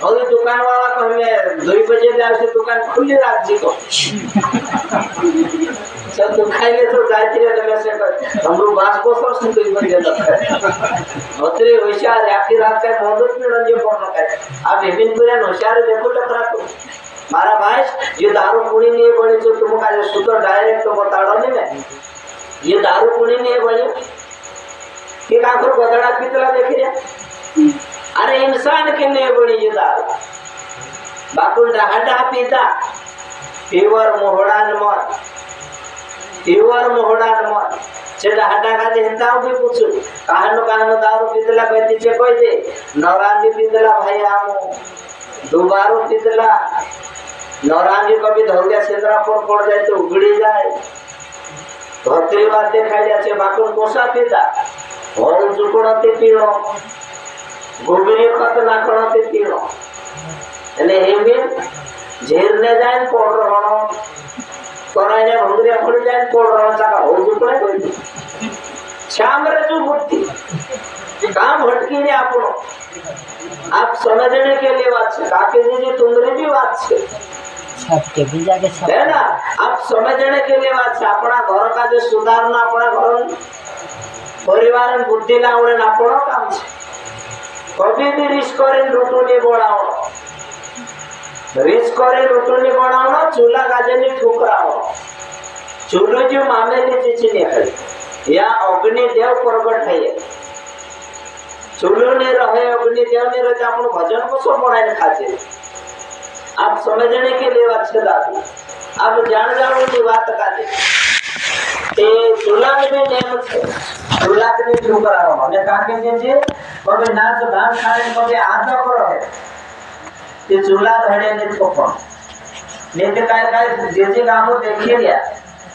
और ये दुकान वाला कहले 2 बजे जाए से दुकान खुली रात जी को सब तो खाइले तो जाती रहे लगे से हम लोग बास को सब से 2 बजे तक होतरे होशियार आखिर रात का मौजूद में रंजे पड़ना है। अब विभिन्न पूरे होशियार देखो टकरा को मारा भाई ये दारू पूरी नहीं बनी तो तुम का जो सुतो डायरेक्ट तो बता रहा नहीं ये दारू पूरी नहीं बनी कि आखिर बदड़ा कितना देख रहे अरे इंसान के नहीं बनी ये दारू बाकुल डहाडा पीता प्योर मोहड़ान मत प्योर मोहड़ान मत से डहाडा का हिंताओ भी पूछू कहानो दारू पीतला कहती चे कोई दे नौरांगी पीतला भाई आमो दोबारो पीतला नौरांगी कभी धौलिया सिंदरा पर पड़ जाए तो उगड़ी जाए धोतरी बातें खाई जाए बाकुल कोसा पीता और जुकड़ते पीनो गोबरी खत ना करते पीनो એટલે હેમિન ઝેરને જાય કોડ રવાનો કોરાને ભંગરિયા પડી જાય કોડ રવાનો ચાકા હોજુ પડે કોઈ શામરે જો મુક્તિ काम भटकी ने आपनो आप समझने के लिए बात है काके जी तुम्हारी भी बात है सबके भी जाके है ना आप समझने के लिए बात है अपना घर का जो सुधारना अपना घर परिवार में बुद्धि लावणे ना अपनो काम है कभी भी रिस्क करे लूटू नहीं बोलाओ रिस्क करे लूटू नहीं बोलाओ चूल्हा गाजे नहीं ठुकराओ चूल्हो जो मामेली चीज नहीं है या अग्नि देव प्रगट है चूल्हो ने रहे अग्नि देव ने रहे अपन भजन को सब बनाए खाते आप समझने के लिए अच्छे दादू आप जान जाओ ये बात का दे ते चूल्हा में नेम है चूल्हा के नहीं ठुकराओ हमने कहा के जे कभी नाच गान खाने कभी आधा करो है ते चूल्हा धड़े ने ठोको नहीं तो काय जे जे गामो देखिए गया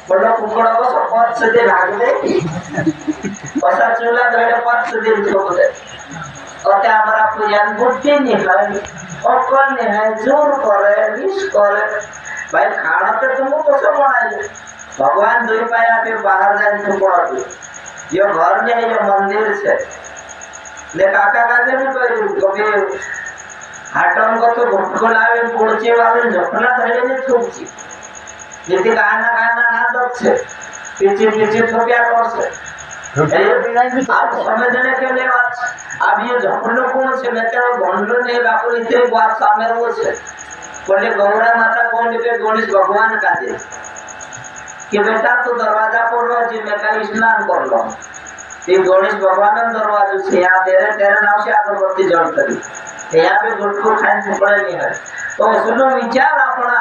बड़ा कुकड़ा को सब पांच से दे भाग दे पसा चूल्हा धड़े 5 से दिन ठोक दे और क्या हमारा पूजन बुद्धि नहीं है और कौन नहीं है जोर करे विष करे भाई खाना तो तुम को सब बनाइए भगवान दो पाया के बाहर जाए तो पड़ा ये घर में है ये मंदिर से ले काका काजे भी कभी हाटम को तो घुटकोलावे पुड़चे वाले झपला धरे ने ठोकची यदि गाना ना दक्षे पीछे पीछे ठोकिया कर से आप समझने के लिए बात अब ये झपलो कौन से मैं क्या भंडो नहीं बापू इतने बात सामने वो से बोले गौरा माता कौन के गणेश भगवान का दे कि बेटा तू दरवाजा पर रो जी मैं कल स्नान कर लो ये गणेश भगवान दरवाजे से यहाँ तेरे नाम से अगरबत्ती जल करी यहाँ पे गुटको खाने टुकड़े नहीं है तो सुनो विचार अपना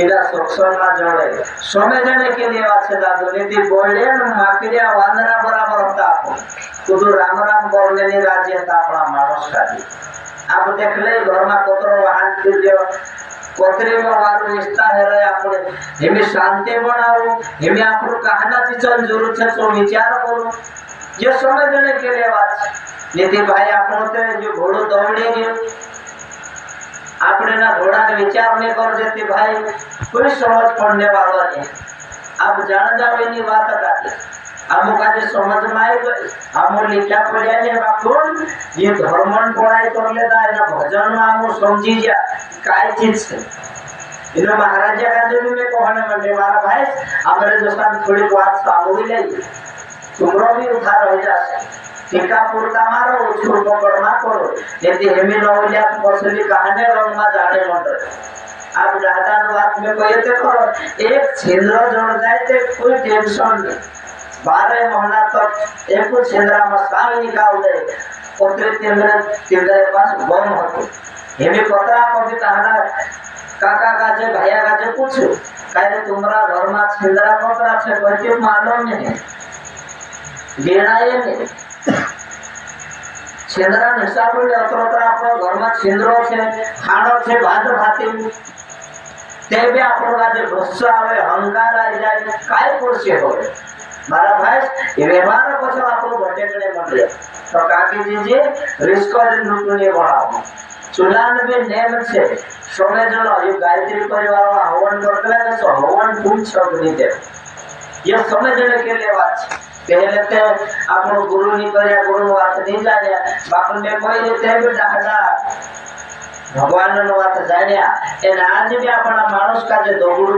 इधर सत्संग जोड़े समझने के लिए बात से दादू नीति बोले माकिरिया वांदना बराबर होता आपको तो राम राम बोलने नहीं राज्य था अपना मानस का दी आप देख ले घर में कोतरो वाहन फिर जो कोतरे में वार रिश्ता है रहे अपने हमें शांति बनाओ हमें आपको कहना चीज़ जरूरत है तो विचार करो ये समझने के लिए बात नीति भाई आप जो घोड़ो दौड़ेंगे आपने ना घोड़ा ने विचार नहीं कर देते भाई कोई समझ पड़ने वाला नहीं आप जान जाओ इन्हीं बात का हम का जो समझ में आए हम लिखा पड़े हैं बापुन ये धर्मन पढ़ाई कर लेता है ना भजन में हम समझी जा काय चीज है इन महाराजा का जो भी मैं कहने मंडे मारा भाई हमारे दोस्तों थोड़ी बात सामूहिक ले तुमरो भी उधार हो जाए टीका पुरता मारो उसको पकड़ ना करो यदि हमें नौलिया पसली कहाने रंग में जाने मंडर आप दादा बात में कोई तो करो एक छिंद्र जोड़ जाए तो कोई टेंशन नहीं 12 महीना तक एक छिंद्रा मसाल निकाल दे उतरे तिंद्रे पास बम होते हमें पतरा कभी कहना काका काजे भैया काजे पूछो कहे तुम्हारा घर में छिंद्रा पतरा से कोई मालूम नहीं गिरना ये नहीं छिंद्रा हिसाब से अतरतर आपको घर में छिंद्रो से खानो से भात भाती ते भी आपको का जो गुस्सा आवे अहंकार आ जाए काय पुरसे हो मारा भाई ये व्यवहार को सब आपको भटकने मत दे तो काकी दीजिए रिस्क और लूटने बढ़ाओ चुनाव में नेम से समय जो ये गायत्री परिवार का हवन करते हैं तो हवन पूछ सकते दे ये समझने के लिए बात पहले तो अपन गुरु नहीं करे गुरु बात नहीं जाने बापन में कोई लेते हैं बेटा हटा ભગવાનનો વાત જાણ્યા એને આજે બી આપણા માણસ કાજે દોગડું